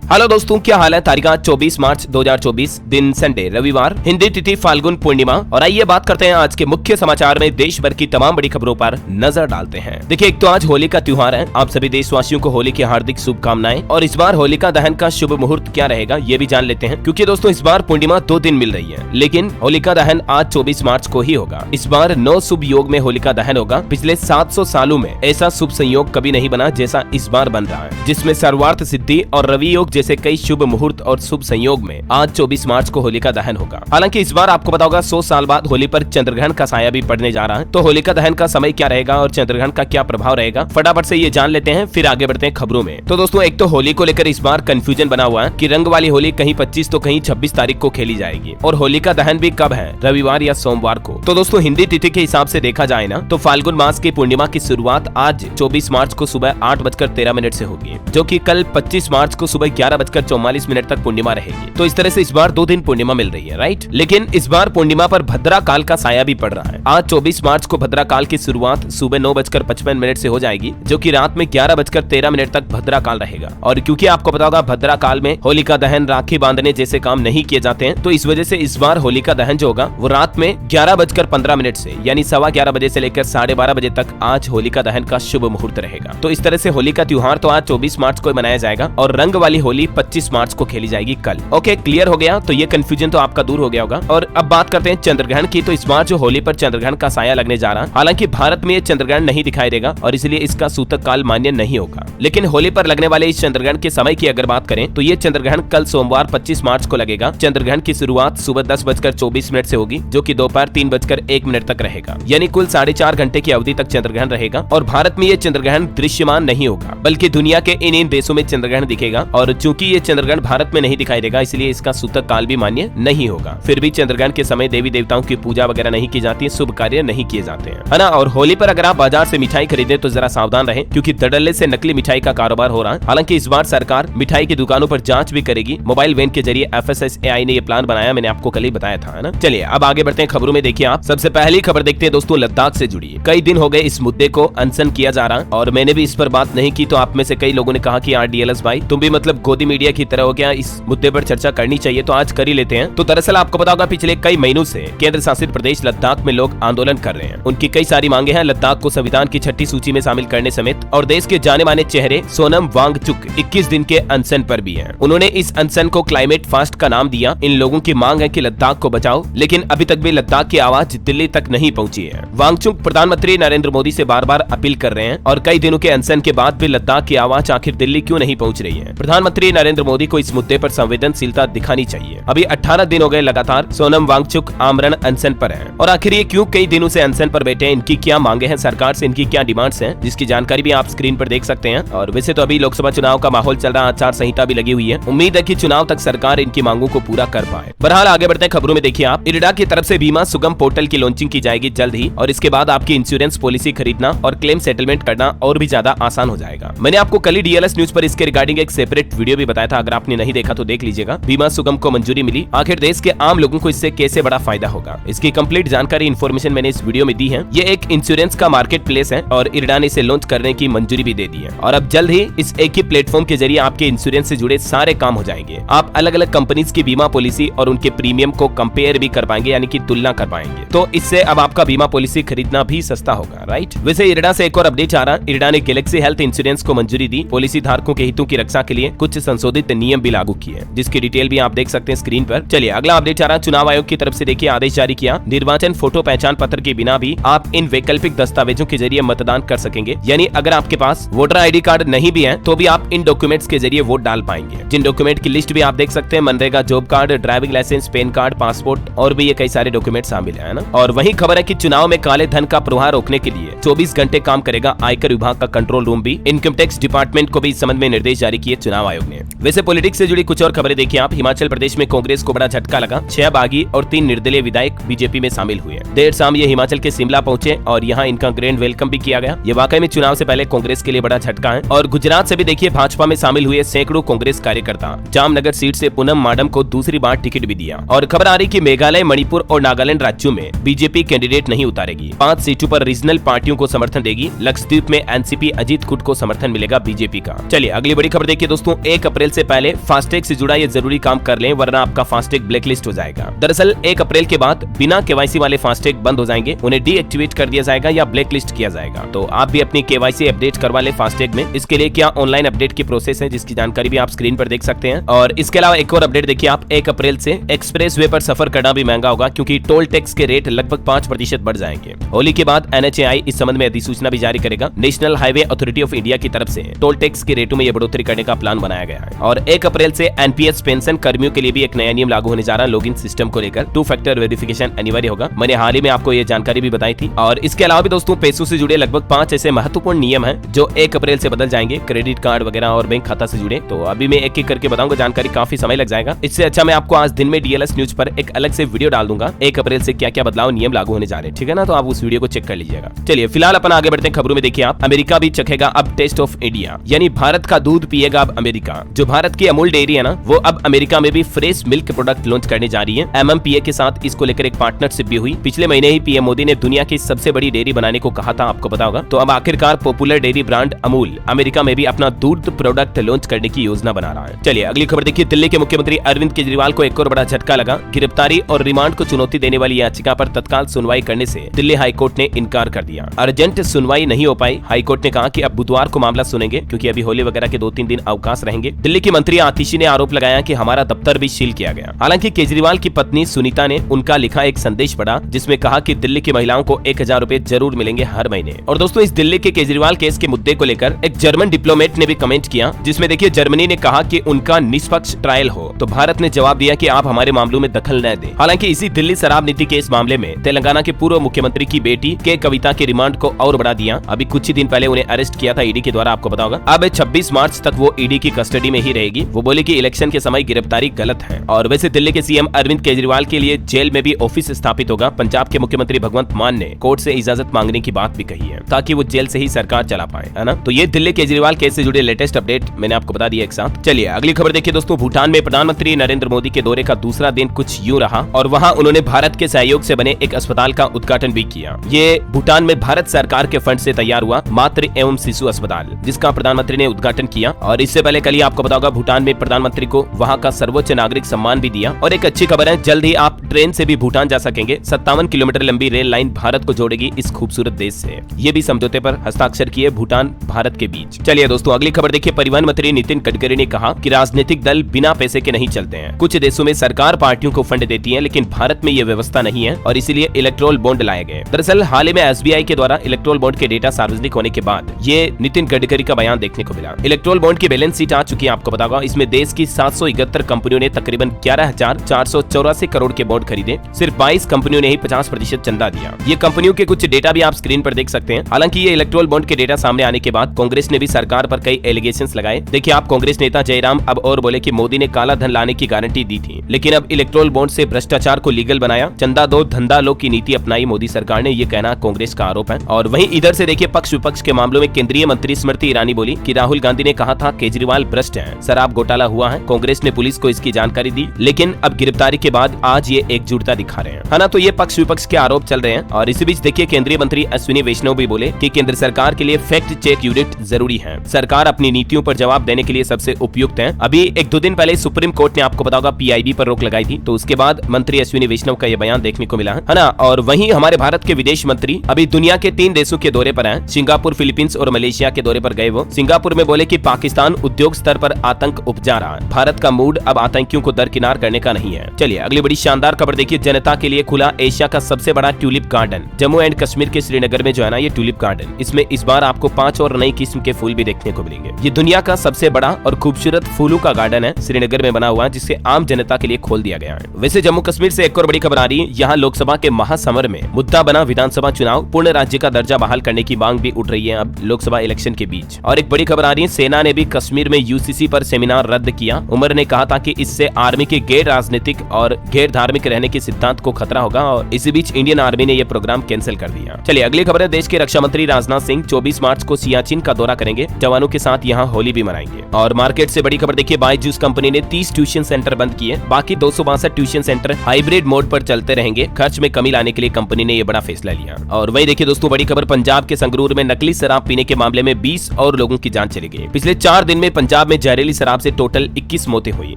Hello दोस्तों, क्या हाल है। तारीख 24 मार्च 2024, दिन संडे रविवार, हिंदी तिथि फाल्गुन पूर्णिमा। और आइए बात करते हैं आज के मुख्य समाचार में देश भर की तमाम बड़ी खबरों पर नजर डालते हैं। देखिए, एक तो आज होली का त्योहार है। आप सभी देशवासियों को होली की हार्दिक शुभकामनाएं। और इस बार होलिका दहन का शुभ मुहूर्त क्या रहेगा ये भी जान लेते हैं, क्योंकि दोस्तों इस बार पूर्णिमा 2 दिन मिल रही है, लेकिन होलिका दहन आज 24 मार्च को ही होगा। इस बार 9 शुभ योग में होलिका दहन होगा। पिछले 700 सालों में ऐसा शुभ संयोग कभी नहीं बना जैसा इस बार बन रहा है, जिसमें सर्वार्थ सिद्धि और रवि योग जैसे कई शुभ मुहूर्त और शुभ संयोग में आज 24 मार्च को होलिका दहन होगा। हालांकि इस बार आपको पता होगा 100 साल बाद होली पर चंद्रग्रहण का साया भी पड़ने जा रहा है। तो होलिका दहन का समय क्या रहेगा और चंद्रग्रहण का क्या प्रभाव रहेगा, फटाफट से ये जान लेते हैं, फिर आगे बढ़ते हैं खबरों में। तो दोस्तों, एक तो होली को लेकर इस बार कंफ्यूजन बना हुआ है कि रंग वाली होली कहीं 25 तो कहीं 26 तारीख को खेली जाएगी, और होलिका दहन भी कब है, रविवार या सोमवार को। तो दोस्तों, हिंदी तिथि के हिसाब से देखा जाए ना, तो फाल्गुन मास की पूर्णिमा की शुरुआत आज 24 मार्च को सुबह 8:13 से होगी, जो कि कल 25 मार्च को सुबह 11:44 तक पूर्णिमा रहेगी। तो इस तरह से इस बार 2 दिन पूर्णिमा मिल रही है, राइट। लेकिन इस बार पूर्णिमा पर भद्रा काल का साया भी पड़ रहा है। आज 24 मार्च को भद्रा काल की शुरुआत सुबह 9:55 से हो जाएगी, जो कि रात में 11:13 तक भद्रा काल रहेगा। और क्योंकि आपको पता होगा भद्रा काल में होलिका दहन, राखी बांधने जैसे काम नहीं किए जाते हैं, तो इस वजह से इस बार होलिका दहन जो होगा वो रात में 11:15 से यानी 11:15 बजे से लेकर 12:30 बजे तक आज होलिका दहन का शुभ मुहूर्त रहेगा। तो इस तरह से होली का त्योहार तो आज 24 मार्च को मनाया जाएगा, और रंग वाली होली 25 मार्च को खेली जाएगी कल। ओके, क्लियर हो गया। तो ये कंफ्यूजन तो आपका दूर हो गया होगा। और अब बात करते हैं चंद्रग्रहण की। तो इस बार जो होली पर चंद्रग्रहण का साया लगने जा रहा है, हालांकि भारत में ये चंद्रग्रहण नहीं दिखाई देगा और इसलिए इसका सूतक काल मान्य नहीं होगा। लेकिन होली पर लगने वाले इस चंद्रग्रहण के समय की अगर बात करें, तो ये चंद्रग्रहण कल सोमवार 25 मार्च को लगेगा। चंद्रग्रहण की शुरुआत सुबह 10:24 से होगी, जो कि दोपहर 3:01 तक रहेगा, यानी कुल 4.5 घंटे की अवधि तक चंद्रग्रहण रहेगा। और भारत में ये चंद्रग्रहण दृश्यमान नहीं होगा, बल्कि दुनिया के इन देशों में चंद्रग्रहण दिखेगा। और चूंकि ये चंद्रग्रहण भारत में नहीं दिखाई देगा, इसलिए इसका सूतक काल भी मान्य नहीं होगा। फिर भी चंद्रग्रहण के समय देवी देवताओं की पूजा वगैरह नहीं की जाती है, शुभ कार्य नहीं किए जाते हैं, है ना। और होली पर अगर आप बाजार से मिठाई खरीदे तो जरा सावधान रहें, क्योंकि धड़ल्ले से नकली मिठाई का कारोबार हो रहा है। हालांकि इस बार सरकार मिठाई की दुकानों पर जांच भी करेगी। मोबाइल वैन के जरिए FSSAI ने ये प्लान बनाया, मैंने आपको कल ही बताया था, है ना। चलिए अब आगे बढ़ते हैं खबरों में। देखिए, आप सबसे पहली खबर देखते हैं दोस्तों, लद्दाख से जुड़ी है। कई दिन हो गए इस मुद्दे को अनशन किया जा रहा है, और मैंने भी इस पर बात नहीं की, तो आप में से कई लोगों ने कहा कि RDLS भाई तुम भी मतलब गोदी मीडिया की तरह हो गया, इस मुद्दे पर चर्चा करनी चाहिए, तो आज कर ही लेते हैं। तो दरअसल आपको पता होगा पिछले कई महीनों से केंद्र शासित प्रदेश लद्दाख में लोग आंदोलन कर रहे हैं। उनकी कई सारी मांगे हैं, लद्दाख को संविधान की 6ठी सूची में शामिल करने समेत। और देश के जाने माने चेहरे सोनम वांगचुक 21 दिन के अनशन पर भी हैं। उन्होंने इस अनशन को क्लाइमेट फास्ट का नाम दिया। इन लोगों की मांग है कि लद्दाख को बचाओ, लेकिन अभी तक भी लद्दाख की आवाज दिल्ली तक नहीं पहुंची है। वांगचुक प्रधानमंत्री नरेंद्र मोदी से बार बार अपील कर रहे हैं, और कई दिनों के अनशन के बाद भी लद्दाख की आवाज आखिर दिल्ली क्यों नहीं पहुंच रही है। प्रधानमंत्री नरेंद्र मोदी को इस मुद्दे पर संवेदनशीलता दिखानी चाहिए। अभी 18 दिन हो गए लगातार सोनम वांगचुक आमरण अनशन पर हैं, और आखिर ये क्यों कई दिनों से अनशन पर बैठे हैं, इनकी क्या मांगे हैं, सरकार से इनकी क्या डिमांड्स हैं, जिसकी जानकारी भी आप स्क्रीन पर देख सकते हैं। और वैसे तो अभी लोकसभा चुनाव का माहौल चल रहा है, आचार संहिता भी लगी हुई है। उम्मीद है कि चुनाव तक सरकार इनकी मांगों को पूरा कर पाए। बहरहाल आगे बढ़ते हैं खबरों में। देखिए, आप इरडा की तरफ से बीमा सुगम पोर्टल की लॉन्चिंग की जाएगी जल्द ही, और इसके बाद आपकी इंश्योरेंस पॉलिसी खरीदना और क्लेम सेटलमेंट करना और भी ज्यादा आसान हो जाएगा। मैंने आपको कल ही DLS न्यूज पर इसके रिगार्डिंग एक सेपरेट वीडियो भी बताया था, अगर आपने नहीं देखा तो देख लीजिएगा। बीमा सुगम को मंजूरी मिली, आखिर देश के आम लोगों को इससे कैसे बड़ा फायदा होगा, इसकी कंप्लीट जानकारी इन्फॉर्मेशन मैंने इस वीडियो में दी है। ये एक इंश्योरेंस का मार्केट प्लेस है, और इरडा ने इसे लॉन्च करने की मंजूरी भी दे दी है। और अब जल्द ही इस एक ही प्लेटफॉर्म के जरिए आपके इंश्योरेंस से जुड़े सारे काम हो जाएंगे। आप अलग अलग कंपनीज की बीमा पॉलिसी और उनके प्रीमियम को कंपेयर भी कर पाएंगे, यानी कि तुलना कर पाएंगे। तो इससे अब आपका बीमा पॉलिसी खरीदना भी सस्ता होगा, राइट। वैसे इरडा से एक और अपडेट आ रहा है। इरडा ने गैलेक्सी हेल्थ इंश्योरेंस को मंजूरी दी। पॉलिसी धारकों के हितों की रक्षा के लिए कुछ संशोधित नियम भी लागू किए, जिसकी डिटेल भी आप देख सकते हैं स्क्रीन पर। चलिए अगला अपडेट आ रहा है। चुनाव आयोग की तरफ से देखिए आदेश जारी किया, निर्वाचन फोटो पहचान पत्र के बिना भी आप इन वैकल्पिक दस्तावेजों के जरिए मतदान कर सकेंगे। यानी अगर आपके पास वोटर ID कार्ड नहीं भी है, तो भी आप इन डॉक्यूमेंट्स के जरिए वोट डाल पाएंगे। जिन डॉक्यूमेंट की लिस्ट भी आप देख सकते हैं, मनरेगा job card, driving licence, PAN card, passport और भी ये कई सारे डॉक्यूमेंट शामिल है ना। और वही खबर है कि चुनाव में काले धन का प्रवाह रोकने के लिए 24 घंटे काम करेगा आयकर विभाग का कंट्रोल रूम भी। इनकम टैक्स डिपार्टमेंट को भी इस संबंध में निर्देश जारी किए चुनाव आयोग ने। वैसे पॉलिटिक्स से जुड़ी कुछ और खबरें देखिए आप। हिमाचल प्रदेश में कांग्रेस को बड़ा झटका लगा। 6 बागी और 3 निर्दलीय विधायक बीजेपी में शामिल हुए। देर शाम ये हिमाचल के शिमला पहुंचे और यहाँ इनका ग्रैंड वेलकम भी किया गया। ये वाकई में चुनाव से पहले कांग्रेस के लिए बड़ा झटका है। और गुजरात से भी देखिए भाजपा में शामिल हुए सैकड़ों कांग्रेस कार्यकर्ता। जामनगर सीट से पूनम माडम को दूसरी बार टिकट भी दिया। और खबर आ रही कि मेघालय, मणिपुर और नागालैंड राज्यों में बीजेपी कैंडिडेट नहीं उतारेगी। 5 सीटों पर रीजनल पार्टियों को समर्थन देगी। लक्षद्वीप में एनसीपी अजीत गुट को समर्थन मिलेगा बीजेपी का। चलिए अगली बड़ी खबर देखिए दोस्तों। 1 अप्रैल से पहले फास्टैग से जुड़ा ये जरूरी काम कर लें, वरना आपका फास्टैग ब्लैकलिस्ट हो जाएगा। दरअसल 1 अप्रैल के बाद बिना केवाईसी वाले फास्टैग बंद हो जाएंगे, उन्हें डीएक्टिवेट कर दिया जाएगा या ब्लैकलिस्ट किया जाएगा। तो आप भी अपनी केवाईसी अपडेट करवा ले फास्टैग में। इसके लिए क्या ऑनलाइन अपडेट की प्रोसेस है, जिसकी जानकारी भी आप स्क्रीन पर देख सकते हैं। और इसके अलावा एक और अपडेट देखिए आप, 1 अप्रैल से एक्सप्रेस वे पर सफर करना भी महंगा होगा, क्योंकि टोल टैक्स के रेट लगभग 5% बढ़ जाएंगे। होली के बाद NHAI इस संबंध में अधिसूचना भी जारी करेगा। National highway authority of India की तरफ से टोल टैक्स के रेटों में यह बढ़ोतरी करने का प्लान बनाया गया है। और 1 अप्रैल से NPS पेंशन कर्मियों के लिए भी एक नया नियम लागू होने जा रहा है। लॉगिन सिस्टम को लेकर 2 फैक्टर वेरिफिकेशन अनिवार्य होगा। मैंने हाल ही में आपको ये जानकारी भी बताई थी। और इसके अलावा भी दोस्तों पैसों से जुड़े लगभग 5 ऐसे महत्वपूर्ण नियम हैं जो 1 अप्रैल से बदल जाएंगे, क्रेडिट कार्ड वगैरह और बैंक खाता से जुड़े। तो अभी मैं एक एक करके बताऊंगा, जानकारी काफी समय लग जाएगा। इससे अच्छा मैं आपको आज दिन में DLS न्यूज पर एक अलग से वीडियो डाल दूंगा, 1 अप्रैल से क्या क्या बदलाव नियम लागू होने जा रहे हैं, ठीक है ना। तो आप उस वीडियो को चेक कर लीजिएगा। चलिए फिलहाल अपन आगे बढ़ते हैं खबरों में। देखिए आप, अमेरिका भी चखेगा अब टेस्ट ऑफ इंडिया, यानी भारत का दूध पिएगा अब अमेरिका। जो भारत की अमूल डेयरी है ना, वो अब अमेरिका में भी फ्रेश मिल्क प्रोडक्ट लॉन्च करने जा रही है। MMPA के साथ इसको लेकर एक पार्टनरशिप भी हुई। पिछले महीने ही PM मोदी ने दुनिया की सबसे बड़ी डेयरी बनाने को कहा था, आपको पता होगा। तो अब आखिरकार popular dairy brand Amul America में भी अपना दूध प्रोडक्ट लॉन्च करने की योजना बना रहा है। चलिए अगली खबर देखिए, दिल्ली के मुख्यमंत्री अरविंद केजरीवाल को एक और बड़ा झटका लगा। गिरफ्तारी और रिमांड को चुनौती देने वाली याचिका पर तत्काल सुनवाई करने से दिल्ली हाईकोर्ट ने इनकार कर दिया। अर्जेंट सुनवाई नहीं हो पाई। हाईकोर्ट ने कहा कि अब बुधवार को मामला सुनेंगे, क्योंकि अभी होली वगैरह के 2-3 दिन अवकाश रहेंगे। दिल्ली की मंत्री आतिशी ने आरोप लगाया कि हमारा दफ्तर भी सील किया गया। हालांकि केजरीवाल की पत्नी सुनीता ने उनका लिखा एक संदेश पढ़ा, जिसमें कहा कि दिल्ली की महिलाओं को 1000 रुपए जरूर मिलेंगे हर महीने। और दोस्तों, इस दिल्ली के केजरीवाल केस के मुद्दे को लेकर एक जर्मन डिप्लोमेट ने भी कमेंट किया, जिसमें देखिए जर्मनी ने कहा कि उनका निष्पक्ष ट्रायल हो। तो भारत ने जवाब दिया कि आप हमारे मामलों में दखल न दें। हालांकि इसी दिल्ली शराब नीति के इस मामले में तेलंगाना के पूर्व मुख्यमंत्री की बेटी के कविता के रिमांड को और बढ़ा दिया। अभी कुछ ही दिन पहले उन्हें अरेस्ट किया था ईडी के द्वारा, आपको पता होगा। अब 26 मार्च तक वो ईडी की कस्टडी में ही रहेगी। वो बोले कि इलेक्शन के समय गिरफ्तारी गलत है। और वैसे दिल्ली के CM अरविंद केजरीवाल के लिए जेल में भी ऑफिस स्थापित होगा। पंजाब के मुख्यमंत्री भगवंत मान ने कोर्ट से इजाजत मांगने की बात भी कही है, ताकि वो जेल से ही सरकार चला पाए, है ना। तो ये दिल्ली केजरीवाल केस से जुड़े लेटेस्ट अपडेट मैंने आपको बता दिया एक साथ। चलिए अगली खबर देखिए दोस्तों, भूटान में प्रधानमंत्री नरेंद्र मोदी के दौरे का दूसरा दिन कुछ यूं रहा और वहां उन्होंने भारत के सहयोग से बने एक अस्पताल का उद्घाटन भी किया। ये भूटान में भारत सरकार के फंड से तैयार हुआ मातृ एवं शिशु अस्पताल, जिसका प्रधानमंत्री ने उद्घाटन किया। और इससे पहले कल ही आपको पता होगा, भूटान में प्रधानमंत्री को वहां का सर्वोच्च नागरिक सम्मान भी दिया। और एक अच्छी खबर है, जल्द ही आप ट्रेन से भी भूटान जा सकेंगे। 57 किलोमीटर लंबी रेल लाइन भारत को जोड़ेगी इस खूबसूरत देश से। ये भी समझौते पर हस्ताक्षर किए भूटान भारत के बीच। चलिए दोस्तों अगली खबर देखिए, परिवहन मंत्री नितिन गडकरी ने कहा कि राजनीतिक दल बिना पैसे के नहीं चलते हैं। कुछ देशों में सरकार पार्टियों को फंड देती है, लेकिन भारत में ये व्यवस्था नहीं है और इसीलिए इलेक्ट्रोल बॉन्ड लाए गए। दरअसल हाल ही में SBI के द्वारा इलेक्ट्रोल बॉन्ड के डेटा सार्वजनिक होने के बाद ये नितिन गडकरी का बयान देखने को मिला। इलेक्ट्रोल बॉन्ड की बैलेंस शीट आ चुकी है, आपको बताऊंगा। इसमें देश की 771 कंपनियों ने तकरीबन 11,484 करोड़ के बॉन्ड खरीदे। सिर्फ 22 कंपनियों ने ही 50% चंदा दिया। ये कंपनियों के कुछ डेटा भी आप स्क्रीन पर देख सकते हैं। हालांकि ये इलेक्ट्रोल बॉन्ड के डेटा सामने आने के बाद कांग्रेस ने भी सरकार पर कई एलिगेशंस लगाए। देखिए आप, कांग्रेस नेता जयराम अब और बोले कि मोदी ने काला धन लाने की गारंटी दी थी, लेकिन अब इलेक्ट्रोल बॉन्ड से भ्रष्टाचार को लीगल बनाया। चंदा दो धंधा लो की नीति अपनाई मोदी सरकार ने, ये कहना कांग्रेस का आरोप है। और वहीं इधर से देखिए, पक्ष विपक्ष के मामलों में केंद्रीय मंत्री स्मृति ईरानी बोली कि राहुल गांधी ने कहा था केजरीवाल भ्रष्ट है, शराब घोटाला हुआ है। कांग्रेस ने पुलिस को इसकी जानकारी दी, लेकिन अब गिरफ्तारी के बाद आज ये एकजुटता दिखा रहे हैं, है ना। तो ये पक्ष विपक्ष के आरोप चल रहे हैं। और इसी बीच देखिए, केंद्रीय मंत्री अश्विनी वैष्णव भी बोले कि केंद्र सरकार के लिए फैक्ट चेक यूनिट जरूरी है। सरकार अपनी नीतियों पर जवाब देने के लिए सबसे उपयुक्त है। अभी 1-2 दिन पहले सुप्रीम कोर्ट ने, आपको पता होगा, PIB पर रोक लगाई थी। तो उसके बाद मंत्री अश्विनी वैष्णव का ये बयान देखने को मिला है ना। और वहीं हमारे भारत के विदेश मंत्री अभी दुनिया के 3 देशों के दौरे पर हैं, सिंगापुर, फिलीपींस और मलेशिया के दौरे पर गए। वो सिंगापुर में बोले कि पाकिस्तान उद्योग स्तर पर आतंक उपजा रहा है। भारत का मूड अब आतंकियों को दरकिनार करने का नहीं है। चलिए अगली बड़ी शानदार खबर देखिए, जनता के लिए खुला एशिया का सबसे बड़ा tulip garden. Jammu and Kashmir के श्रीनगर में जो है ना ये ट्यूलिप गार्डन, इसमें इस बार आपको 5 और नई किस्म के फूल भी देखने को मिलेंगे। ये दुनिया का सबसे बड़ा और खूबसूरत फूलों का गार्डन है, श्रीनगर में बना हुआ है, जिसे आम जनता के लिए खोल दिया गया है। वैसे जम्मू कश्मीर से एक और बड़ी खबर आ रही है, यहाँ लोकसभा के महासमर में मुद्दा बना विधानसभा चुनाव। पूर्ण राज्य का दर्जा बहाल करने की मांग भी उठ रही है अब लोकसभा इलेक्शन के बीच। और एक बड़ी खबर आ रही है, सेना ने भी कश्मीर में UCC पर सेमिनार रद्द किया। उमर ने कहा था कि इससे आर्मी के गैर राजनीतिक और गैर धार्मिक रहने के सिद्धांत को खतरा होगा, और इसी बीच इंडियन आर्मी ने यह प्रोग्राम कैंसिल कर दिया। चलिए अगली खबर है, देश के रक्षा मंत्री राजनाथ सिंह 24 मार्च को सियाचिन का दौरा करेंगे। जवानों के साथ यहाँ होली भी मनाएंगे। और मार्केट से बड़ी खबर देखिए, बायजूस कंपनी ने 30 ट्यूशन सेंटर बंद किए, बाकी 262 ट्यूशन सेंटर हाइब्रिड मोड पर चलते रहेंगे। खर्च में कमी लाने के लिए कंपनी ने यह बड़ा फैसला लिया। और वही देखिए दोस्तों, बड़ी खबर, पंजाब के संगरूर में नकली शराब पीने के मामले में 20 और लोगों की जान चली गई। पिछले 4 दिन में पंजाब पंजाब में जहरीली शराब से टोटल 21 मौतें हुई,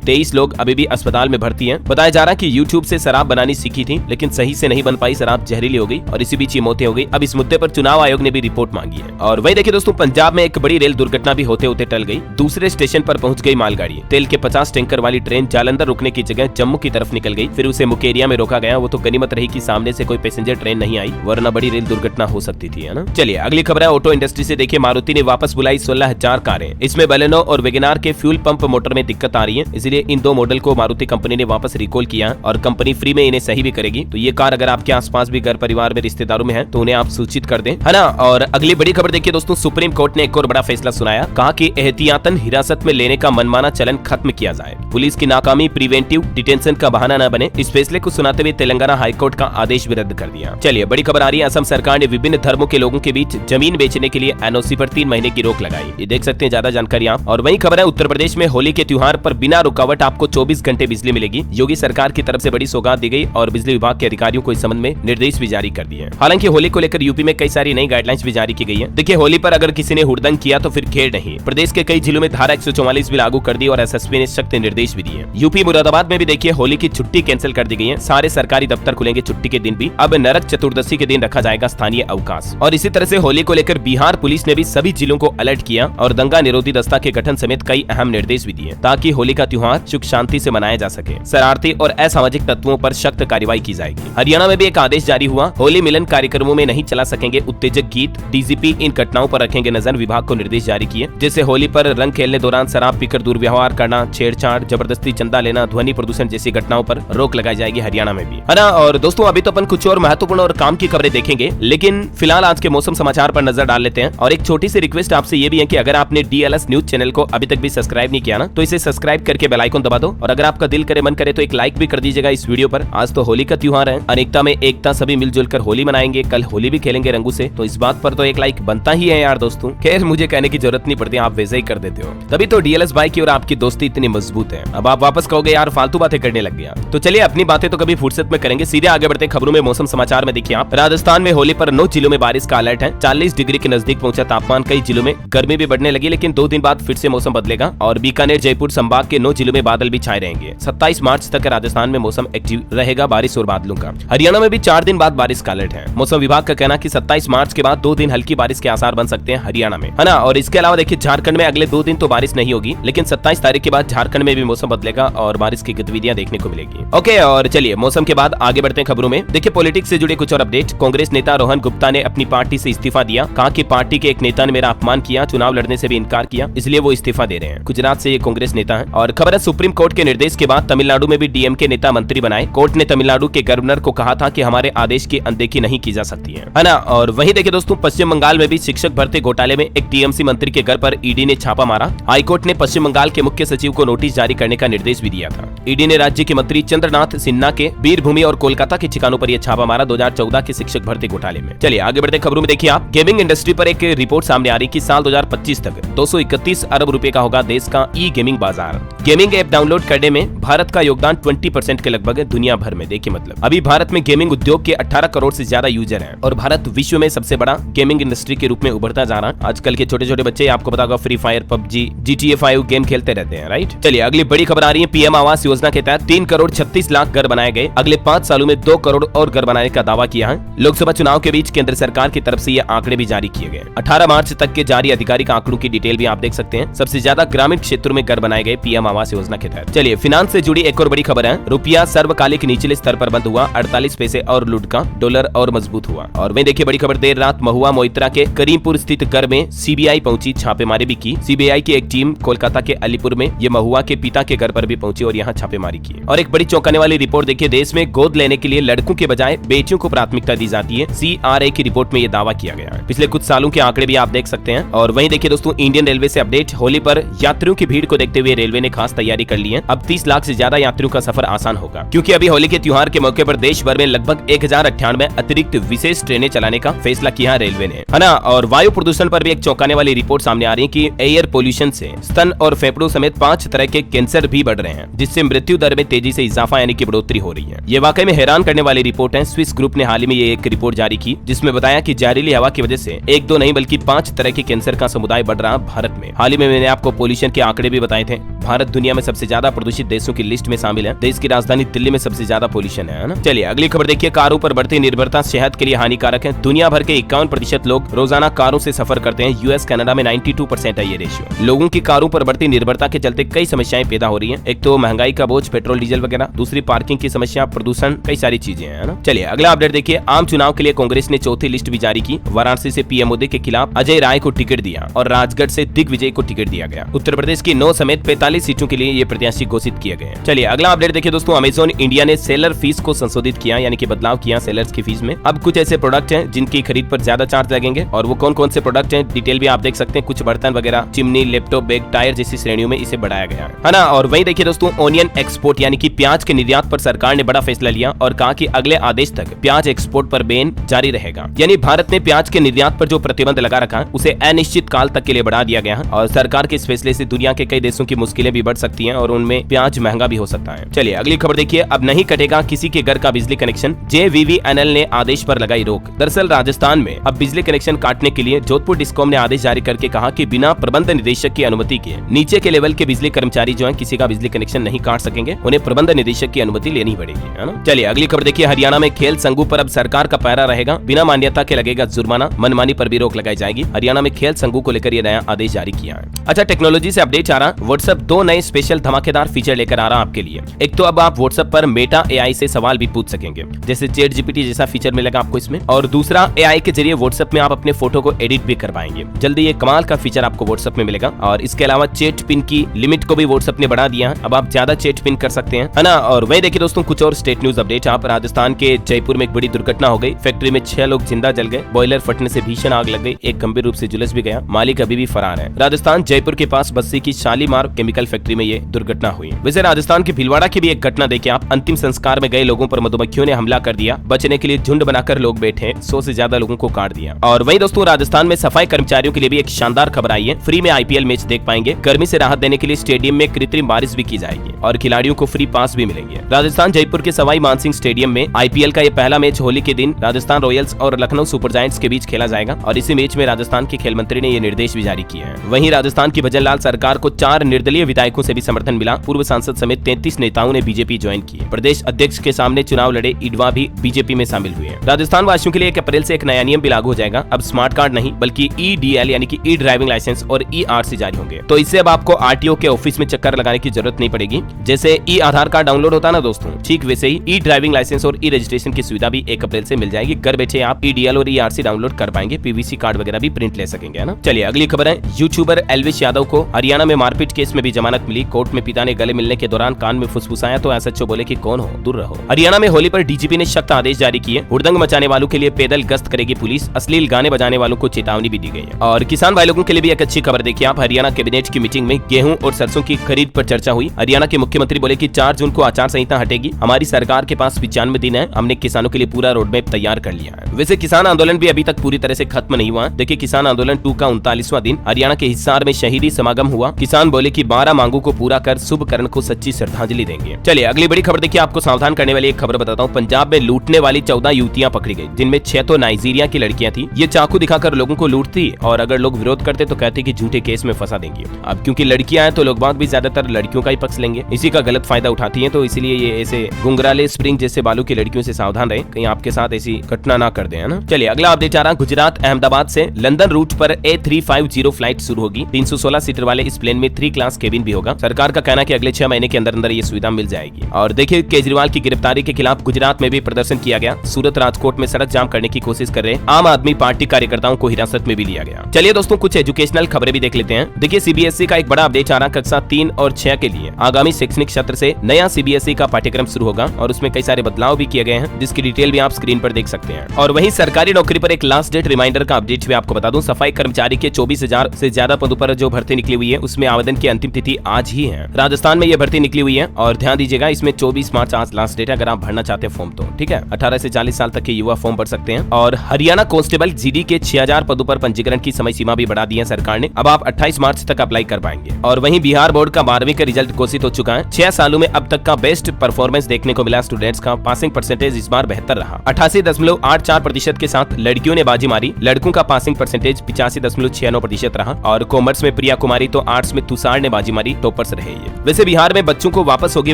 23 लोग अभी भी अस्पताल में भर्ती हैं। बताया जा रहा है कि यूट्यूब से शराब बनानी सीखी थी, लेकिन सही से नहीं बन पाई, शराब जहरीली हो गई और इसी बीच ये मौतें हो गई। अब इस मुद्दे पर चुनाव आयोग ने भी रिपोर्ट मांगी है। और वही देखिए दोस्तों, पंजाब में एक बड़ी रेल दुर्घटना भी होते होते टल गई। दूसरे स्टेशन पर पहुंच गई मालगाड़ी। तेल के 50 टैंकर वाली ट्रेन जालंधर रुकने की जगह जम्मू की तरफ निकल गई, फिर उसे मुकेरिया में रोका गया। वो तो गनीमत रही कि सामने से कोई पैसेंजर ट्रेन नहीं आई, वरना बड़ी रेल दुर्घटना हो सकती थी, है ना। चलिए अगली खबर है ऑटो इंडस्ट्री से। देखिए मारुति ने वापस बुलाई 16,000 कारें। इसमें बलेनो और वेगनार के फ्यूल पंप मोटर में दिक्कत आ रही है, इसलिए इन दो मॉडल को मारुति कंपनी ने वापस रिकॉल किया और कंपनी फ्री में इन्हें सही भी करेगी। तो ये कार अगर आपके आसपास भी घर परिवार में रिश्तेदारों में है तो उन्हें आप सूचित कर दें, है ना। और अगली बड़ी खबर देखिए दोस्तों, सुप्रीम कोर्ट ने एक और बड़ा फैसला सुनाया। कहा कि एहतियातन हिरासत में लेने का मनमाना चलन खत्म किया जाए। पुलिस की नाकामी प्रिवेंटिव डिटेंशन का बहाना न बने, इस फैसले को सुनाते हुए तेलंगाना हाईकोर्ट का आदेश भी रद्द कर दिया। चलिए बड़ी खबर आ रही है, असम सरकार ने विभिन्न धर्मों के लोगों के बीच जमीन बेचने के लिए एनओसी पर 3 महीने की रोक लगाई। ये देख सकते हैं ज्यादा जानकारी आप। और वही खबर है, उत्तर प्रदेश में होली के त्योहार पर बिना रुकावट आपको 24 घंटे बिजली मिलेगी। योगी सरकार की तरफ से बड़ी सौगात दी गई और बिजली विभाग के अधिकारियों को इस संबंध में निर्देश भी जारी कर दिए हैं। हालांकि होली को लेकर यूपी में कई सारी नई गाइडलाइंस भी जारी की गई है। देखिए होली पर अगर किसी ने हुड़दंग किया तो फिर खेल नहीं। प्रदेश के कई जिलों में धारा 144 भी लागू कर दी और एसएसपी ने सख्त निर्देश भी दिए। यूपी मुरादाबाद में भी देखिए होली की छुट्टी कैंसिल कर दी गई है। सारे सरकारी दफ्तर खुलेंगे छुट्टी के दिन भी। अब नरक चतुर्दशी के दिन रखा जाएगा स्थानीय अवकाश। और इसी तरह से होली को लेकर बिहार पुलिस ने भी सभी जिलों को अलर्ट किया और दंगा निरोधी दस्ता के गठन समेत कई अहम निर्देश भी दिए, ताकि होली का त्योहार सुख शांति से मनाया जा सके। शरारती और असामाजिक तत्वों पर सख्त कार्रवाई की जाएगी। हरियाणा में भी एक आदेश जारी हुआ, होली मिलन कार्यक्रमों में नहीं चला सकेंगे उत्तेजक गीत। डीजीपी इन घटनाओं पर रखेंगे नजर। विभाग को निर्देश जारी किए, जैसे होली पर रंग खेलने दौरान शराब पीकर दुर्व्यवहार करना, छेड़छाड़, जबरदस्ती चंदा लेना, ध्वनि प्रदूषण जैसी घटनाओं पर रोक लगाई जाएगी हरियाणा में भी, है ना। और दोस्तों अभी तो अपन कुछ और महत्वपूर्ण और काम की खबरें देखेंगे, लेकिन फिलहाल आज के मौसम समाचार पर नजर डाल लेते हैं। और एक छोटी सी रिक्वेस्ट आपसे ये भी है कि अगर आपने डीएलएस न्यूज चैनल को अभी तक भी सब्सक्राइब नहीं किया ना, तो इसे सब्सक्राइब करके बेल आइकन दबा दो। और अगर आपका दिल करे मन करे तो एक लाइक भी कर दीजिएगा इस वीडियो पर। आज तो होली का त्योहार है, अनेकता में एकता, सभी मिलजुल कर होली मनाएंगे। कल होली भी खेलेंगे रंगों से, तो इस बात पर तो एक लाइक बनता ही है यार दोस्तों। खैर मुझे कहने की जरूरत नहीं पड़ती, आप वैसे ही कर देते हो, तभी तो डीएलएस भाई की और आपकी दोस्ती इतनी मजबूत है। अब आप वापस कहोगे यार फालतू बातें करने लग गया, तो चलिए अपनी बातें तो कभी फुर्सत में करेंगे। सीधे आगे बढ़ते खबरों में। मौसम समाचार में देखिए आप, राजस्थान में होली पर 9 जिलों में बारिश का अलर्ट है। 40 डिग्री के नजदीक पहुंचा तापमान। कई जिलों में गर्मी भी बढ़ने लगी, लेकिन 2 दिन बाद फिर से मौसम बदलेगा और बीकानेर, जयपुर संभाग के 9 जिलों में बादल भी छाए रहेंगे। 27 मार्च तक राजस्थान में मौसम एक्टिव रहेगा बारिश और बादलों का। हरियाणा में भी 4 दिन बाद बारिश का अलर्ट है। मौसम विभाग का कहना कि 27 मार्च के बाद 2 दिन हल्की बारिश के आसार बन सकते हैं हरियाणा में, है ना। और इसके अलावा देखिए झारखंड में अगले 2 दिन तो बारिश नहीं होगी, लेकिन 27 तारीख के बाद झारखंड में भी मौसम बदलेगा और बारिश की गतिविधियां देखने को मिलेगी। ओके, और चलिए मौसम के बाद आगे बढ़ते हैं खबरों में। देखिए पॉलिटिक्स से जुड़े कुछ और अपडेट। कांग्रेस नेता रोहन गुप्ता ने अपनी पार्टी से इस्तीफा दिया। कहा कि पार्टी के एक नेता ने मेरा अपमान किया, चुनाव लड़ने से भी इनकार किया, इसलिए वो इस्तीफा दे रहे हैं। गुजरात से ये कांग्रेस नेता है। और खबर है सुप्रीम कोर्ट के निर्देश के बाद तमिलनाडु में भी डीएमके नेता मंत्री बनाए। कोर्ट ने तमिलनाडु के गवर्नर को कहा था कि हमारे आदेश की अनदेखी नहीं की जा सकती है ना। और वहीं देखिए दोस्तों, पश्चिम बंगाल में भी शिक्षक भर्ती घोटाले में एक टीएमसी मंत्री के घर पर ईडी ने छापा मारा। हाईकोर्ट ने पश्चिम बंगाल के मुख्य सचिव को नोटिस जारी करने का निर्देश भी दिया था। ईडी ने राज्य के मंत्री चंद्रनाथ सिन्हा के वीरभूमि और कोलकाता के ठिकानों पर यह छापा मारा 2014 के शिक्षक भर्ती घोटाले में। चलिए आगे बढ़ते खबरों में। देखिए आप, गेमिंग इंडस्ट्री पर एक रिपोर्ट सामने आ रही कि साल 2025 तक 231 अरब रुपए का होगा देश का ई गेमिंग बाजार। गेमिंग ऐप डाउनलोड करने में भारत का योगदान 20% के लगभग है दुनिया भर में। देखिए मतलब अभी भारत में गेमिंग उद्योग के 18 करोड़ से ज्यादा यूजर हैं और भारत विश्व में सबसे बड़ा गेमिंग इंडस्ट्री के रूप में उभरता जा रहा है। आजकल के छोटे छोटे बच्चे, आपको पता होगा, free fire, PUBG, GTA 5 game खेलते रहते हैं, राइट। चलिए अगली बड़ी खबर आ रही है। पीएम आवास योजना के तहत 3 करोड़ 36 लाख घर बनाए गए। अगले 5 सालों में 2 करोड़ और घर बनाने का दावा किया है। लोकसभा चुनाव के बीच केंद्र सरकार की तरफ से ये आंकड़े भी जारी किए गए। 18 मार्च तक के जारी आधिकारिक आंकड़ों की डिटेल भी आप देख सकते हैं। सबसे ज्यादा ग्रामीण क्षेत्रों में घर बनाए गए पीएम आवास योजना के तहत। चलिए फिनांस से जुड़ी एक और बड़ी खबर है। रुपया सर्वकालिक निचले स्तर पर बंद हुआ, 48 पैसे और लुढ़ का। डॉलर और मजबूत हुआ। और वहीं देखिए बड़ी खबर, देर रात महुआ मोइत्रा के करीमपुर स्थित घर में सीबीआई पहुंची, छापेमारी भी की। सीबीआई की एक टीम कोलकाता के अलीपुर में ये महुआ के पिता के घर पर भी पहुंची और यहाँ छापेमारी की। और एक बड़ी चौंकाने वाली रिपोर्ट देखिए, देश में गोद लेने के लिए लड़कों के बजाय बेटियों को प्राथमिकता दी जाती है। CRA की रिपोर्ट में ये दावा किया गया है। पिछले कुछ सालों के आंकड़े भी आप देख सकते हैं। और वहीं देखिए दोस्तों, इंडियन रेलवे से अपडेट। होली पर यात्रियों की भीड़ को देखते हुए रेलवे ने खास तैयारी कर ली है। अब 30 लाख से ज्यादा यात्रियों का सफर आसान होगा, क्योंकि अभी होली के त्योहार के मौके पर देश भर में लगभग 1098 अतिरिक्त विशेष ट्रेनें चलाने का फैसला किया रेलवे ने, है ना। और वायु प्रदूषण पर भी एक चौंकाने वाली रिपोर्ट सामने आ रही है कि एयर पोल्यूशन से स्तन और फेफड़ों समेत 5 तरह के कैंसर भी बढ़ रहे हैं, जिससे मृत्यु दर में तेजी से इजाफा यानी कि बढ़ोतरी हो रही है। ये वाकई में हैरान करने वाली रिपोर्ट है। स्विस ग्रुप ने हाल ही में ये एक रिपोर्ट जारी की, जिसमें बताया कि जहरीली हवा की वजह से 1-2 नहीं बल्कि 5 तरह के कैंसर का समुदाय बढ़ रहा भारत में। हाल ही में मैंने आपको पोल्यूशन के आंकड़े भी बताए थे। भारत दुनिया में सबसे ज्यादा प्रदूषित देशों की लिस्ट में शामिल है। देश की राजधानी दिल्ली में सबसे ज्यादा पोल्यूशन है ना। चलिए अगली खबर देखिए, कारों पर बढ़ती निर्भरता सेहत के लिए हानिकारक है। दुनिया भर के 51% लोग रोजाना कारों से सफर करते हैं। यूएस कनाडा में 92% है ये रेशियो। लोगों की कारों पर बढ़ती निर्भरता के चलते कई समस्याएं पैदा हो रही है। एक तो महंगाई का बोझ, पेट्रोल डीजल वगैरह, दूसरी पार्किंग की समस्या, प्रदूषण, कई सारी चीजें है ना। चलिए अगला अपडेट देखिए, आम चुनाव के लिए कांग्रेस ने चौथी लिस्ट भी जारी की। वाराणसी से पीएम मोदी के खिलाफ अजय राय को टिकट दिया और राजगढ़ से दिग्विजय को टिकट दिया गया। उत्तर प्रदेश की 9 समेत 45 सीटों के लिए ये प्रत्याशी घोषित किए गए हैं। चलिए अगला अपडेट देखिए दोस्तों, अमेजॉन इंडिया ने सेलर फीस को संशोधित किया, यानी कि बदलाव किया सेलर्स की फीस में। अब कुछ ऐसे प्रोडक्ट हैं जिनकी खरीद पर ज्यादा चार्ज लगेंगे, और वो कौन कौन से प्रोडक्ट हैं डिटेल भी आप देख सकते हैं। कुछ बर्तन वगैरह, चिमनी, लैपटॉप, बैग, टायर जैसी श्रेणियों में इसे बढ़ाया गया है ना। और वही देखिए दोस्तों, ओनियन एक्सपोर्ट यानी कि प्याज के निर्यात पर सरकार ने बड़ा फैसला लिया और कहा कि अगले आदेश तक प्याज एक्सपोर्ट पर बैन जारी रहेगा। यानी भारत ने प्याज के निर्यात पर जो प्रतिबंध लगा रखा है उसे अनिश्चित काल तक के लिए बढ़ा दिया गया है, और सरकार के इस फैसले से दुनिया के कई देशों की मुश्किलें भी बढ़ सकती हैं और उनमें प्याज महंगा भी हो सकता है। चलिए अगली खबर देखिए, अब नहीं कटेगा किसी के घर का बिजली कनेक्शन, जेवीवीएनएल ने आदेश पर लगाई रोक। दरअसल राजस्थान में अब बिजली कनेक्शन काटने के लिए जोधपुर डिस्कॉम ने आदेश जारी करके कहा कि बिना प्रबंध निदेशक की अनुमति के नीचे के लेवल के बिजली कर्मचारी जो है किसी का बिजली कनेक्शन नहीं काट सकेंगे, उन्हें प्रबंध निदेशक की अनुमति लेनी पड़ेगी, है ना। चलिए अगली खबर देखिए, हरियाणा में खेल संघों पर अब सरकार का पैरा रहेगा, बिना मान्यता के लगेगा जुर्माना, मनमानी पर भी रोक लगाई जाएगी। हरियाणा में खेल संघों को लेकर यह नया आदेश जारी किया है। अच्छा, टेक्नोलॉजी से अपडेट आ रहा, व्हाट्सएप 2 नए स्पेशल धमाकेदार फीचर लेकर आ रहा आपके लिए। एक तो अब आप व्हाट्सएप पर मेटा एआई से सवाल भी पूछ सकेंगे, जैसे चैट जीपीटी जैसा फीचर मिलेगा आपको इसमें। और दूसरा, एआई के जरिए व्हाट्सएप में आप अपने फोटो को एडिट भी कर पाएंगे। जल्दी ये कमाल का फीचर आपको व्हाट्सएप में मिलेगा। और इसके अलावा चैट पिन की लिमिट को भी व्हाट्सएप ने बढ़ा दिया है, अब आप ज्यादा चैट पिन कर सकते हैं, है ना। और वही देखिए दोस्तों, कुछ और स्टेट न्यूज अपडेट। आप राजस्थान के जयपुर में एक बड़ी दुर्घटना हो गई। फैक्ट्री में 6 लोग जिंदा जल गए, बॉयलर फटने से भीषण आग लग गई, एक गंभीर रूप से झुलस भी गया, मालिक अभी भी फरार है। राजस्थान जयपुर के पास बस्सी की शालीमार केमिकल फैक्ट्री में ये दुर्घटना हुई। वैसे राजस्थान के भीलवाड़ा की भी एक घटना देखिए आप, अंतिम संस्कार में गए लोगों पर मधुमक्खियों ने हमला कर दिया, बचने के लिए झुंड बनाकर लोग बैठे, 100 से ज्यादा लोगों को काट दिया। और वही दोस्तों, राजस्थान में सफाई कर्मचारियों के लिए भी एक शानदार खबर आई है, फ्री में आईपीएल मैच देख पाएंगे। गर्मी से राहत देने के लिए स्टेडियम में कृत्रिम बारिश भी की जाएगी और खिलाड़ियों को फ्री पास भी मिलेंगे। राजस्थान जयपुर के सवाई मानसिंह स्टेडियम में आईपीएल का ये पहला मैच होली के दिन राजस्थान रॉयल्स और लखनऊ सुपर जायंट्स के बीच खेला जाएगा, और इसी मैच में राजस्थान के खेल मंत्री ने ये निर्देश भी जारी किए हैं। वहीं राजस्थान की भजनलाल सरकार को 4 निर्दलीय विधायकों से भी समर्थन मिला। पूर्व सांसद समेत 33 नेताओं ने बीजेपी ज्वाइन की। प्रदेश अध्यक्ष के सामने चुनाव लड़े ईडवा भी बीजेपी में शामिल हुए। राजस्थान वासियों के लिए 1 अप्रैल से एक नया नियम भी लागू हो जाएगा। अब स्मार्ट कार्ड नहीं बल्कि ईडीएल यानी कि ई ड्राइविंग लाइसेंस और ई आरसी जारी होंगे। तो इससे अब आपको आरटीओ के ऑफिस में चक्कर लगाने की जरूरत नहीं पड़ेगी। जैसे ई आधार कार्ड डाउनलोड होता है ना दोस्तों, ठीक वैसे ही ई ड्राइविंग लाइसेंस और ई रजिस्ट्रेशन की सुविधा भी 1 अप्रैल से मिल जाएगी। घर बैठे आप ईडीएल और ई आरसी डाउनलोड कर पाएंगे, पीवीसी कार्ड वगैरह भी प्रिंट ले सकेंगे, है ना। चलिए अगली खबर है, यूट्यूबर एल्विश यादव को हरियाणा में मारपीट केस में भी जमानत मिली। कोर्ट में पिता ने गले मिलने के दौरान कान में फुसफुसाया तो एसएचओ बोले कि कौन हो, दूर रहो। हरियाणा में होली पर डीजीपी ने सख्त आदेश जारी किए। हुड़दंग मचाने वालों के लिए पैदल गश्त करेगी पुलिस, अश्लील गाने बजाने वालों को चेतावनी भी दी गई है। और किसान भाई लोगों के लिए भी एक अच्छी खबर देखिए आप, हरियाणा कैबिनेट की मीटिंग में गेहूं और सरसों की खरीद पर चर्चा हुई। हरियाणा के मुख्यमंत्री बोले कि 4 जून को आचार संहिता हटेगी। हमारी सरकार के पास 95 दिन है, हमने किसानों के लिए पूरा रोड मैप तैयार कर लिया है। वैसे किसान आंदोलन भी अभी तक पूरी तरह से खत्म नहीं हुआ। देखिए किसान आंदोलन 2 का 39वां दिन हरियाणा के हिसार में शहीदी समागम हुआ। किसान बोले कि 12 मांगों को पूरा कर शुभ करण को सच्ची श्रद्धांजलि देंगे। चलिए अगली बड़ी खबर देखिए, आपको सावधान करने वाली एक खबर बताता हूँ। पंजाब में लूटने वाली 14 युवतियां पकड़ी गई, जिनमें 6 तो नाइजीरिया की लड़कियां थी। ये चाकू दिखाकर लोगों को लूटती और अगर लोग विरोध करते तो कहते कि झूठे केस में फंसा देंगी। अब क्योंकि लड़कियां हैं तो लोग बाग भी ज्यादातर लड़कियों का ही पक्ष लेंगे, इसी का गलत फायदा उठाती हैं। तो इसीलिए ये ऐसे गुंगराले स्प्रिंग जैसे बालों की लड़कियों से सावधान रहे, कहीं आपके साथ ऐसी घटना ना कर दे, है ना। चलिए अगला अपडेट आ रहा, गुजरात अहमदाबाद से लंदन रूट पर A350 फ्लाइट शुरू होगी। 316 सीटर वाले इस प्लेन में 3 क्लास केबिन भी होगा। सरकार का कहना है कि अगले 6 महीने के अंदर अंदर ये सुविधा मिल जाएगी। और देखिए केजरीवाल की गिरफ्तारी के खिलाफ गुजरात में भी प्रदर्शन किया गया। सूरत राजकोट में सड़क जाम करने की कोशिश कर रहे आम आदमी पार्टी कार्यकर्ताओं को हिरासत में भी लिया गया। चलिए दोस्तों कुछ एजुकेशनल खबरें भी देख लेते हैं। देखिए सीबीएसई का एक बड़ा अपडेट आ रहा, कक्षा 3 और 6 के लिए आगामी शैक्षणिक सत्र से नया सीबीएसई का पाठ्यक्रम शुरू होगा और उसमें कई सारे बदलाव भी किए गए हैं, जिसकी डिटेल भी आप स्क्रीन पर देख सकते हैं। और वहीं सरकारी नौकरी पर एक लास्ट डेट रिमाइंडर का अपडेट भी आपको बता दूं। सफाई कर्मचारी के 24,000 से ज्यादा पदों पर जो भर्ती निकली हुई है उसमें आवेदन की अंतिम तिथि आज ही है। राजस्थान में यह भर्ती निकली हुई है और ध्यान दीजिएगा इसमें 24 मार्च आज लास्ट डेट है। अगर आप भरना चाहते हैं फॉर्म तो ठीक है, 18 से 40 साल तक के युवा फॉर्म भर सकते हैं। और हरियाणा कांस्टेबल जीडी के 6000 पदों पर पंजीकरण की समय सीमा भी बढ़ा दी है सरकार ने। अब आप 28 मार्च तक अप्लाई कर पाएंगे। और वहीं बिहार बोर्ड का 12वीं का रिजल्ट घोषित हो चुका है। 6 सालों में अब तक का बेस्ट परफॉर्मेंस देखने को मिला। स्टूडेंट्स का पासिंग परसेंटेज इस बार बेहतर रहा, 88.84% के साथ लड़कियों ने बाजी मारी। लड़कों का पासिंग परसेंटेज 85.69% रहा और कॉमर्स में प्रिया कुमारी, तो आर्ट्स में तुषार ने बाजी मारी, टॉपर्स रहे ये। वैसे बिहार में बच्चों को वापस होगी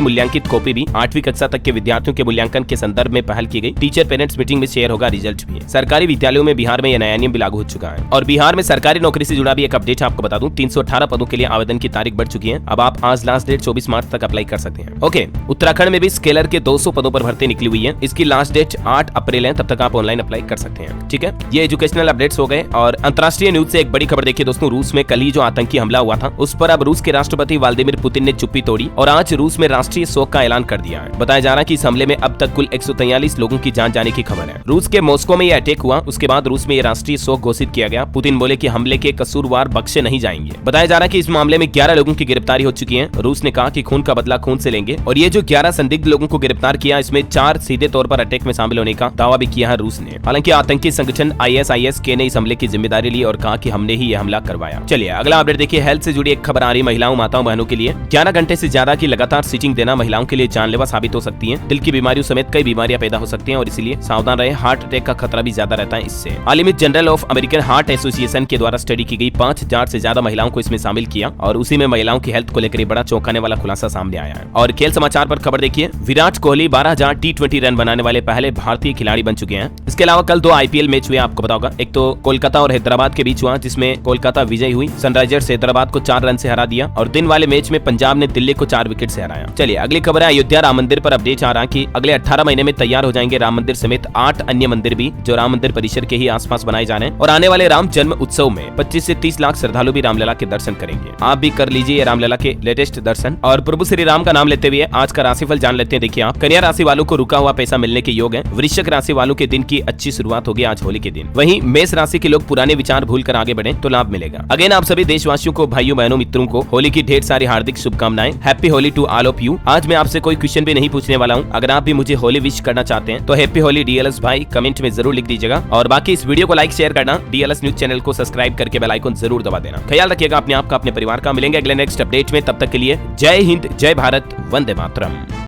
मूल्यांकित कॉपी भी। 8वीं कक्षा तक के विद्यार्थियों के मूल्यांकन के संदर्भ में पहल की गई। टीचर पेरेंट्स मीटिंग में शेयर होगा रिजल्ट भी। सरकारी विद्यालयों में बिहार में यह नया नियम भी लागू हो चुका है। और बिहार में सरकारी नौकरी से जुड़ा भी एक अपडेट आपको बता दूं, 318 पदों के लिए आवेदन की तारीख बढ़ चुकी है। अब आप आज लास्ट डेट 24 मार्च तक अप्लाई कर सकते हैं। ओके, उत्तराखंड में भी स्केलर के 200 पदों पर भर्ती निकली हुई है। इसकी लास्ट डेट 8 अप्रैल है, तब तक आप ऑनलाइन अप्लाई कर सकते हैं। ठीक है, ये एजुकेशनल अपडेट्स हो गए। और अंतर्राष्ट्रीय न्यूज से एक बड़ी खबर देखिए दोस्तों, रूस में कल ही जो आतंकी हमला हुआ था उस पर अब रूस के राष्ट्रपति व्लादिमीर पुतिन ने चुप्पी तोड़ी और आज रूस में राष्ट्रीय शोक का ऐलान कर दिया है। बताया जा रहा है कि इस हमले में अब तक कुल 143 लोगों की जान जाने की खबर है। रूस के मॉस्को में यह अटैक हुआ, उसके बाद रूस में यह राष्ट्रीय शोक घोषित किया गया। पुतिन बोले कि हमले के कसूरवार बख्शे नहीं जाएंगे। बताया जा रहा है कि इस मामले में 11 लोगों की गिरफ्तारी हो चुकी है। रूस ने कहा कि खून का बदला खून से लेंगे। और ये जो 11 संदिग्ध लोगों को गिरफ्तार किया, इसमें 4 सीधे तौर पर अटैक में शामिल होने का दावा भी किया है रूस ने। हालांकि आतंकी संगठन ISIS ने इस हमले की जिम्मेदारी ली और कहा कि हमने ही यह हमला करवाया। चलिए अगला अपडेट देखिए, हेल्थ से जुड़ी एक खबर आ रही महिलाओं, माताओं, बहनों के लिए। 11 घंटे से ज्यादा की लगातार सिटिंग देना महिलाओं के लिए जानलेवा साबित हो सकती है। दिल की बीमारियों समेत कई बीमारियां पैदा हो सकती हैं और इसीलिए सावधान रहे। हार्ट अटैक का खतरा भी ज्यादा रहता है इससे। हाल ही में general of American heart association के द्वारा स्टडी की गई 5000 से ज्यादा महिलाओं को इसमें शामिल किया और उसी में महिलाओं की हेल्थ को लेकर बड़ा चौंकाने वाला खुलासा सामने आया है। और खेल समाचार पर खबर देखिए, विराट कोहली 12,000 T20 रन बनाने वाले पहले भारतीय खिलाड़ी बन चुके हैं। इसके अलावा कल 2 IPL मैच हुए, आपको बताओगा। एक तो कोलकाता और हैदराबाद के बीच हुआ, जिसमें कोलकाता विजयी हुई। सनराइजर्स हैदराबाद को 4 रन से हरा दिया और दिन वाले मैच में पंजाब ने दिल्ली को 4 विकेट से हराया। चलिए अगली खबर है, अयोध्या राम मंदिर पर अपडेट आ रहा कि अगले 18 महीने में तैयार हो जाएंगे राम मंदिर समेत 8 अन्य मंदिर भी, जो राम मंदिर परिसर के ही आसपास बनाए जा रहे हैं। और आने वाले राम जन्म उत्सव में 25 से 30 लाख श्रद्धालु भी रामलला के दर्शन करेंगे। आप भी कर लीजिए रामलला के लेटेस्ट दर्शन। और प्रभु श्री राम का नाम लेते हुए आज का राशिफल जान लेते हैं। देखिए आप, कन्या राशि वालों को रुका हुआ पैसा मिलने के योग है। वृश्चिक राशि वालों के दिन की अच्छी शुरुआत होगी आज होली के दिन। वहीं मेष राशि के लोग पुराने विचार भूलकर आगे बढ़े तो लाभ मिलेगा। अगेन आप सभी देशवासियों को, भाइयों बहनों मित्रों को होली की ढेर सारी हार्दिक शुभकामनाएं। Happy Holi to all of you. आज मैं आपसे कोई क्वेश्चन भी नहीं पूछने वाला हूँ। अगर आप भी मुझे होली विश करना चाहते हैं तो हैप्पी होली DLS भाई कमेंट में जरूर लिख दीजिएगा। और बाकी इस वीडियो को लाइक शेयर करना, DLS न्यूज चैनल को सब्सक्राइब करके बेल आइकन जरूर दबा देना। ख्याल रखिएगा अपने आप का, अपने परिवार का। मिलेंगे अगले नेक्स्ट अपडेट में, तब तक के लिए जय हिंद, जय भारत, वंदे मातरम।